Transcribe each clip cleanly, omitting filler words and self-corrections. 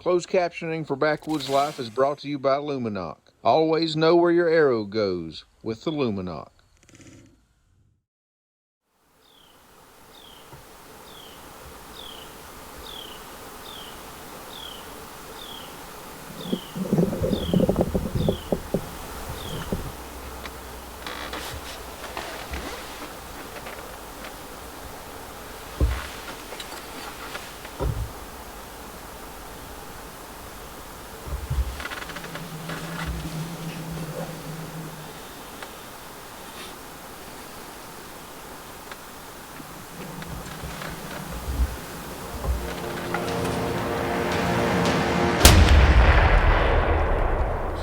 Closed captioning for Backwoods Life is brought to you by Luminoc. Always know where your arrow goes with the Luminoc.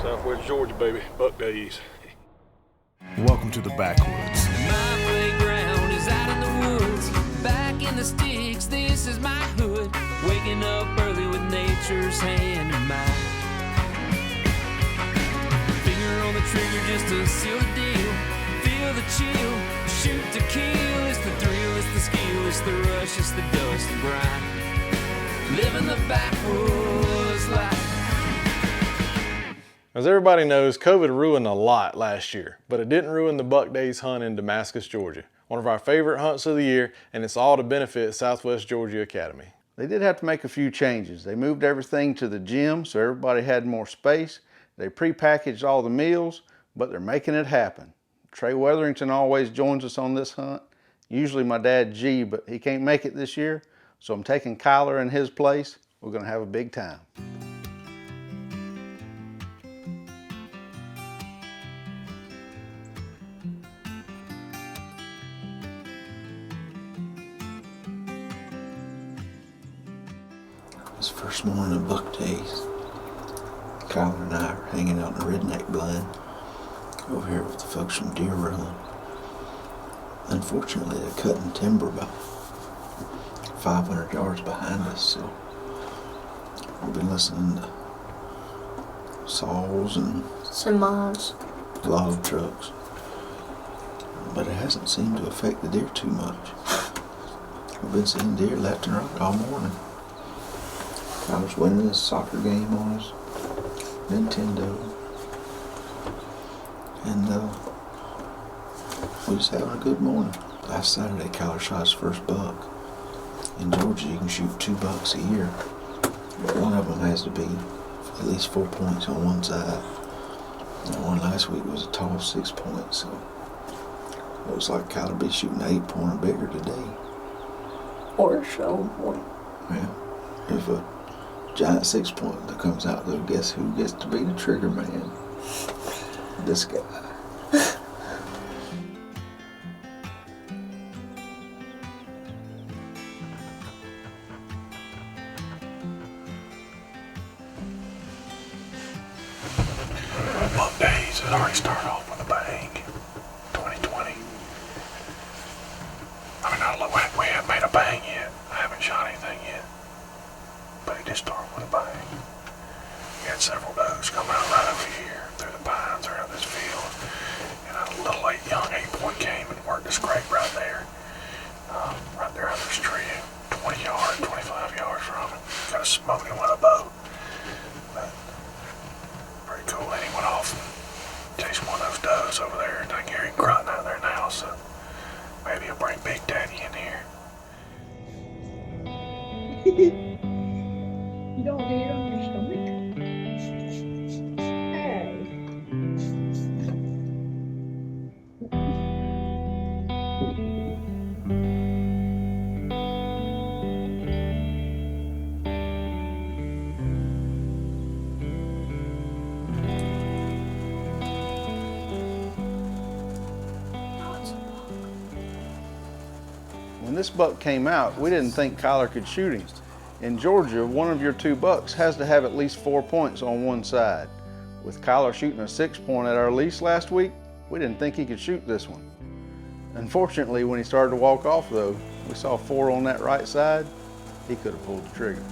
Southwest Georgia, baby. Buck Daze. Welcome to the Backwoods. My playground is out in the woods, back in the sticks, this is my hood. Waking up early with nature's hand in mine. Finger on the trigger just to seal the deal. Feel the chill, shoot to kill. It's the thrill, it's the skill, it's the rush, it's the dust and grind. Living the backwoods life. As everybody knows, COVID ruined a lot last year, but it didn't ruin the Buck Daze hunt in Damascus, Georgia. One of our favorite hunts of the year, and it's all to benefit Southwest Georgia Academy. They did have to make a few changes. They moved everything to the gym so everybody had more space. They pre-packaged all the meals, but they're making it happen. Trey Weatherington always joins us on this hunt. Usually my dad G, but he can't make it this year, so I'm taking Kyler in his place. We're gonna have a big time. This first morning of Buck Daze, Kyler and I are hanging out in a redneck blind over here with the folks from Deer Run. Unfortunately, they're cutting timber about 500 yards behind us, so we've been listening to saws and semis, log trucks, but it hasn't seemed to affect the deer too much. We've been seeing deer left and right all morning. I was winning this soccer game on his Nintendo, and we're just having a good morning. Last Saturday, Kyler shot his first buck. In Georgia, you can shoot 2 bucks a year, but one of them has to be at least 4 points on one side. And the one last week was a tall 6 points, so it looks like Kyler be shooting 8 point or bigger today. or a show point. Yeah, if a giant 6 point that comes out, though, guess who gets to be the trigger man? This guy. Buck Daze has already started off with a bang. 2020. I mean, we haven't made a bang yet. I haven't shot anything yet. But he did start with a bang. We had several does come out right over here through the pines around this field. And a little young 8 point came and worked a scrape right there. Right there under this tree, 20 yards, 25 yards from it. Got a smoking with a bow. But pretty cool. Then he went off and chased one of those does over there. And I can hear him grunting out there now, so maybe he'll bring Big Daddy in here. You don't get it on your stomach? Hey. When this buck came out, we didn't think Kyler could shoot him. In Georgia, one of your 2 bucks has to have at least 4 points on one side. With Kyler shooting a 6 point at our lease last week, we didn't think he could shoot this one. Unfortunately, when he started to walk off though, we saw 4 on that right side. He could have pulled the trigger.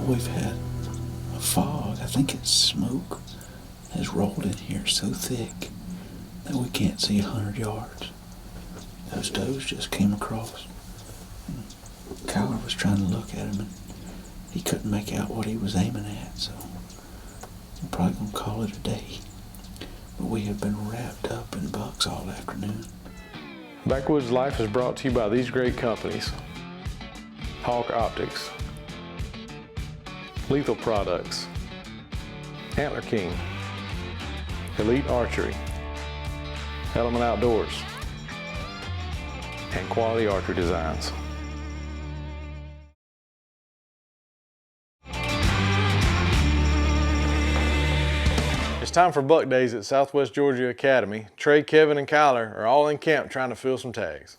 We've had a fog, I think it's smoke, has rolled in here so thick that we can't see 100 yards. Those does just came across. Kyler was trying to look at him and he couldn't make out what he was aiming at, so we're probably going to call it a day. But we have been wrapped up in bucks all afternoon. Backwoods Life is brought to you by these great companies: Hawk Optics, Lethal Products, Antler King, Elite Archery, Element Outdoors, and Quality Archery Designs. It's time for Buck Daze at Southwest Georgia Academy. Trey, Kevin, and Kyler are all in camp trying to fill some tags.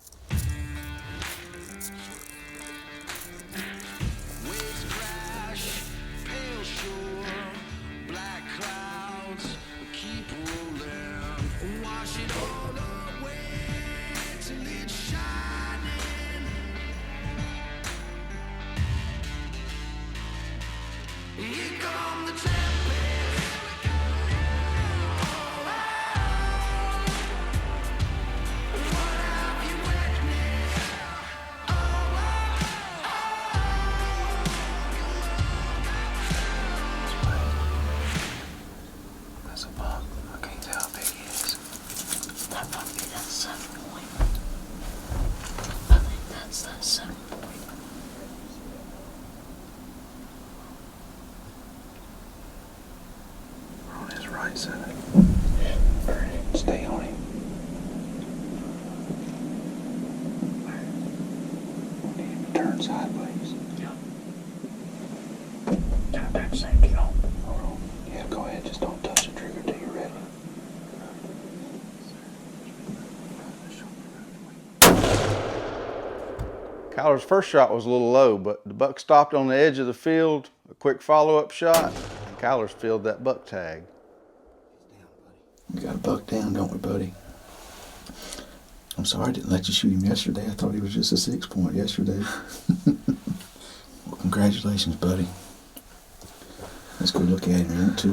That's a buck. I can't tell how big he is. That might be that 7 point. I think that's that 7 point. We're on his right side. Stay on him. We need him to turn sideways. Turn that safety on. Hold on. Yeah, go ahead. Just don't touch the trigger till you're ready. Kyler's first shot was a little low, but the buck stopped on the edge of the field, a quick follow-up shot, and Kyler's filled that buck tag. We got a buck down, don't we, buddy? I'm sorry I didn't let you shoot him yesterday. I thought he was just a 6 point yesterday. Well, congratulations, buddy. Let's go look at him, you want to?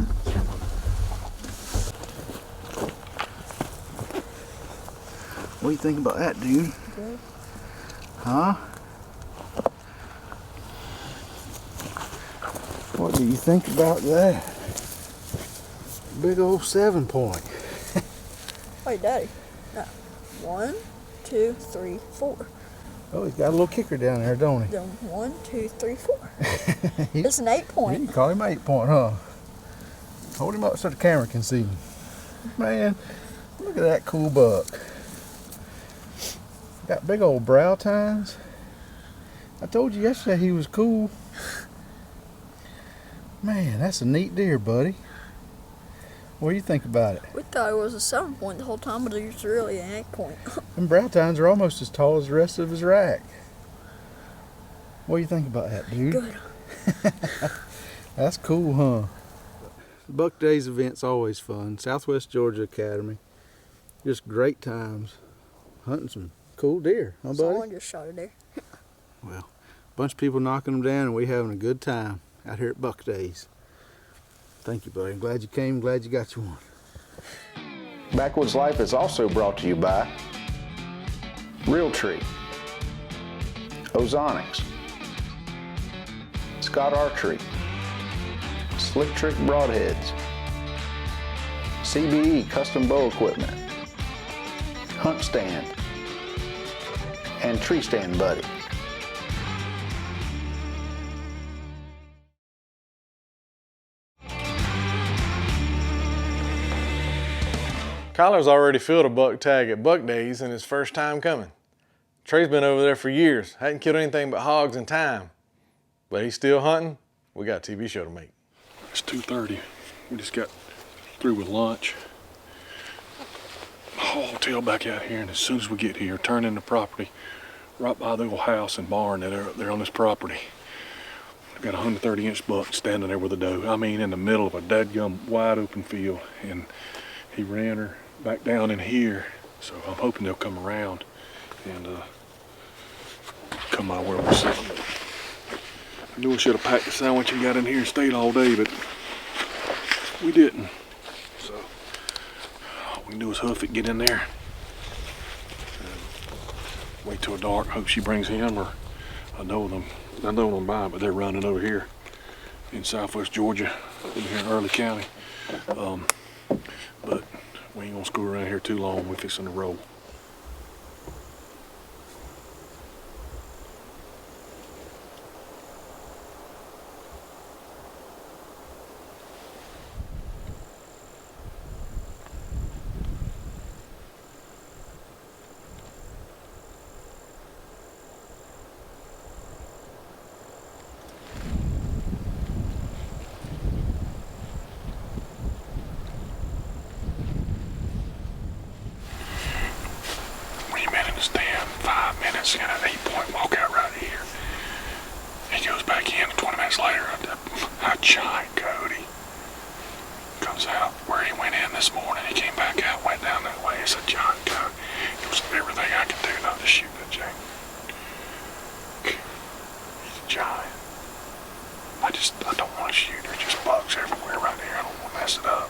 What do you think about that, dude? Good. Huh? What do you think about that? Big old 7 point. Wait, Daddy. No. 1, 2, 3, 4. Oh, he's got a little kicker down there, don't he? Then 1, 2, 3, 4. It's an 8 point. You can call him 8 point, huh? Hold him up so the camera can see him. Man, look at that cool buck. Got big old brow tines. I told you yesterday he was cool. Man, that's a neat deer, buddy. What do you think about it? We thought it was a 7 point the whole time, but it's really an 8 point. Them brow tines are almost as tall as the rest of his rack. What do you think about that, dude? Good. That's cool, huh? The Buck Daze event's always fun. Southwest Georgia Academy. Just great times. Hunting some cool deer, huh, buddy? Someone just shot a deer. Well, a bunch of people knocking them down and we having a good time out here at Buck Daze. Thank you, buddy. I'm glad you came. Glad you got you one. Backwoods Life is also brought to you by Realtree, Ozonics, Scott Archery, Slick Trick Broadheads, CBE Custom Bow Equipment, Hunt Stand, and Tree Stand Buddy. Kyler's already filled a buck tag at Buck Daze in his first time coming. Trey's been over there for years, hadn't killed anything but hogs in time. But he's still hunting. We got a TV show to make. It's 2:30. We just got through with lunch. Hotel back out here, and as soon as we get here, turn in the property right by the old house and barn that are on this property. I got a 130-inch buck standing there with a doe. I mean, in the middle of a dadgum wide open field, and he ran her back down in here. So I'm hoping they'll come around and come by where we're sitting. I knew I should have packed a sandwich and got in here and stayed all day, but we didn't. So all we can do is hoof it, get in there, and wait till dark. Hope she brings him, or I know them by, but they're running over here in southwest Georgia, in here in Early County. But we ain't gonna screw around here too long. We're fixing to roll. Stand 5 minutes and an 8-point walkout right here. He goes back in 20 minutes later. A giant coyote comes out where he went in this morning. He came back out, went down that way. It's a giant coyote. It was everything I could do not to shoot that Jake. He's a giant. I don't want to shoot. There's just bugs everywhere right here. I don't want to mess it up.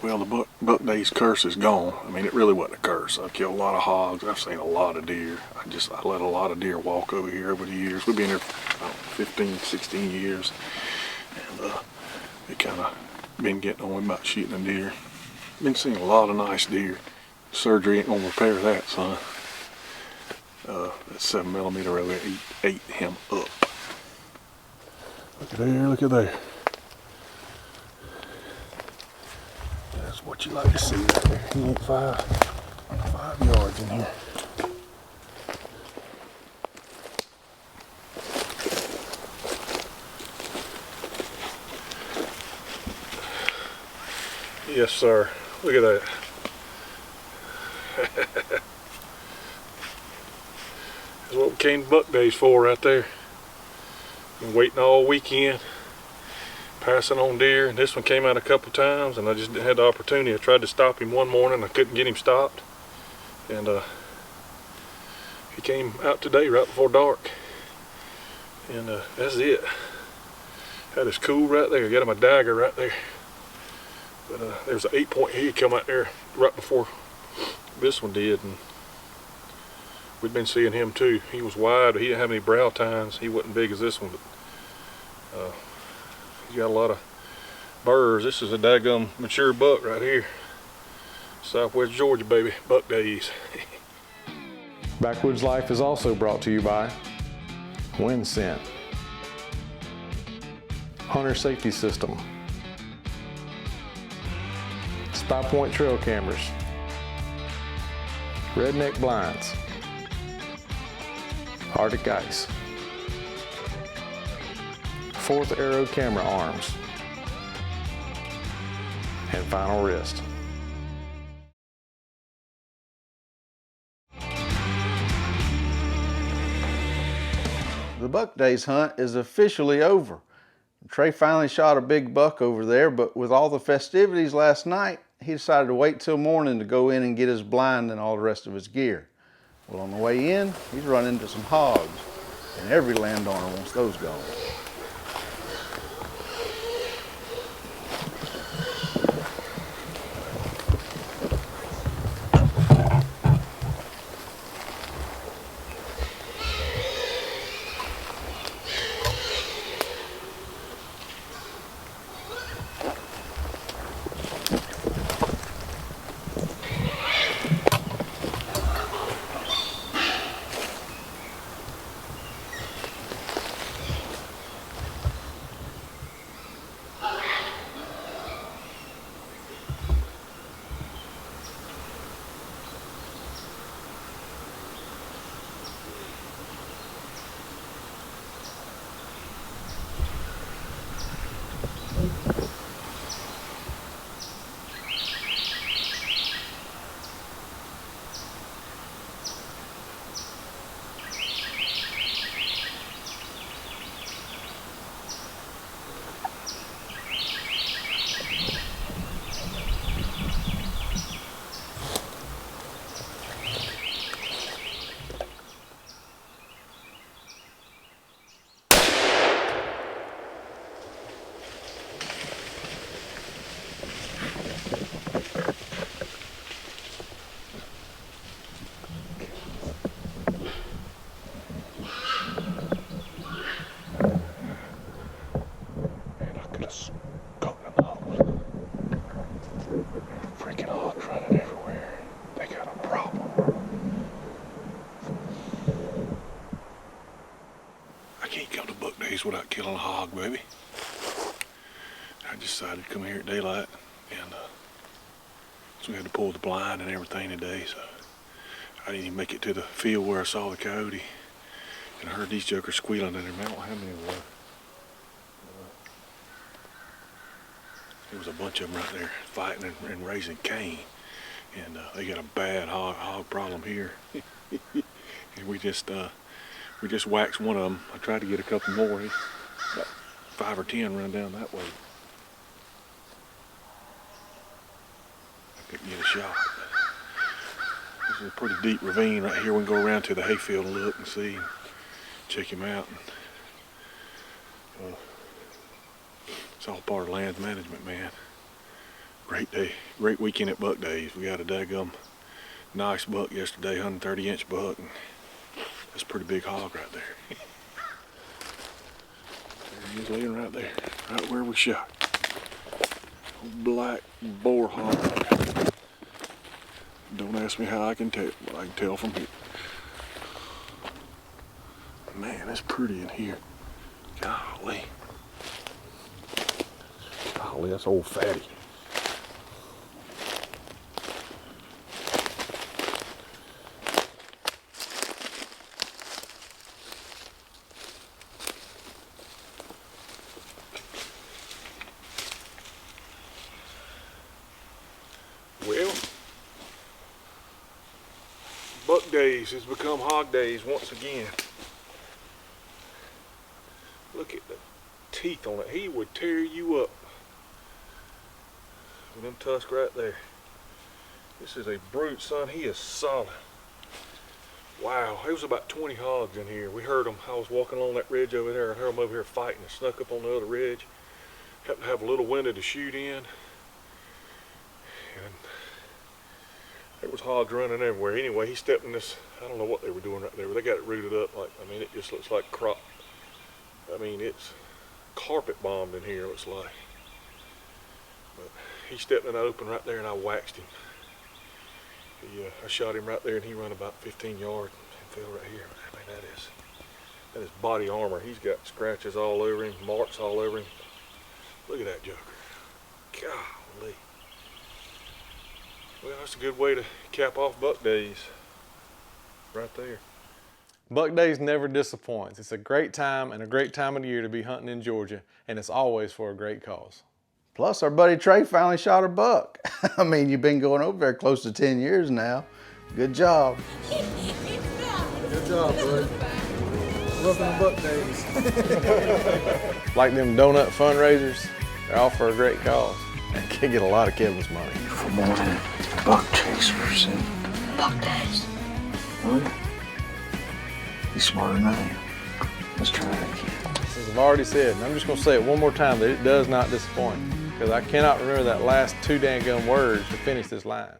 Well, the Buck Daze curse is gone. I mean, it really wasn't a curse. I've killed a lot of hogs. I've seen a lot of deer. I let a lot of deer walk over here over the years. We've been here, 15, 16 years. And we kind of been getting on about shooting a deer. Been seeing a lot of nice deer. Surgery ain't gonna repair that, son. That 7mm over there ate him up. Look at there, look at there. That's what you like to see right there. He ain't five yards in here. Yes, sir. Look at that. That's what we came to Buck Daze for right there. Been waiting all weekend, passing on deer, and this one came out a couple times, and I just didn't have the opportunity. I tried to stop him one morning, I couldn't get him stopped, and he came out today right before dark, and that's it. Had his cool right there. Got him a dagger right there. But there's an 8-point head come out there right before this one did, and we'd been seeing him too. He was wide, but he didn't have any brow tines. He wasn't big as this one, but He's got a lot of burrs. This is a daggum mature buck right here. Southwest Georgia, baby. Buck Daze. Backwoods Life is also brought to you by Wind Scent, Hunter Safety System, Spy Point Trail Cameras, Redneck Blinds, Arctic Ice, Fourth Arrow Camera Arms, and Final Wrist. The Buck Daze hunt is officially over. Trey finally shot a big buck over there, but with all the festivities last night, he decided to wait till morning to go in and get his blind and all the rest of his gear. Well, on the way in, he's run into some hogs, and every landowner wants those gone. Freaking hogs running everywhere. They got a problem. I can't come to Buck Daze without killing a hog, baby. I decided to come here at daylight, and so we had to pull the blind and everything today, so I didn't even make it to the field where I saw the coyote, and I heard these jokers squealing in there. Man, I don't know how many there were. There was a bunch of them right there fighting and raising Cain, and they got a bad hog problem here. And we just waxed one of them. I tried to get a couple more. About 5 or 10 run down that way. I couldn't get a shot. This is a pretty deep ravine right here. We can go around to the hayfield and look and see, check him out. It's all part of land management, man. Great day, great weekend at Buck Daze. We got a daggum nice buck yesterday, 130-inch buck. And that's a pretty big hog right there. There he is laying right there, right where we shot. Black boar hog. Don't ask me how I can tell, but I can tell from here. Man, it's pretty in here. Golly. Golly, that's old fatty. Well, Buck Daze has become Hog Daze once again. Look at the teeth on it. He would tear you up with them tusks right there. This is a brute, son. He is solid. Wow, there was about 20 hogs in here. We heard them. I was walking along that ridge over there. I heard them over here fighting and snuck up on the other ridge. Happened to have a little window to shoot in. And there was hogs running everywhere. Anyway, he stepped in this, I don't know what they were doing right there, but they got it rooted up like, I mean, it just looks like crop. I mean, it's carpet bombed in here, it looks like. But he stepped in the open right there and I waxed him. I shot him right there and he run about 15 yards and fell right here. I mean, that is body armor. He's got scratches all over him, marks all over him. Look at that joker. Golly. Well, that's a good way to cap off Buck Daze. Right there. Buck Daze never disappoints. It's a great time and a great time of the year to be hunting in Georgia, and it's always for a great cause. Plus, our buddy Trey finally shot a buck. I mean, you've been going over there close to 10 years now. Good job. Good job, buddy. Welcome to Buck Daze. Like them donut fundraisers, they're all for a great cause. And can get a lot of Kevin's money. For more than buck chasers and Buck Daze. oh yeah. He's smarter than I am. Let's try it again. As I've already said, and I'm just gonna say it one more time, that it does not disappoint. Because I cannot remember that last two dang gum words to finish this line.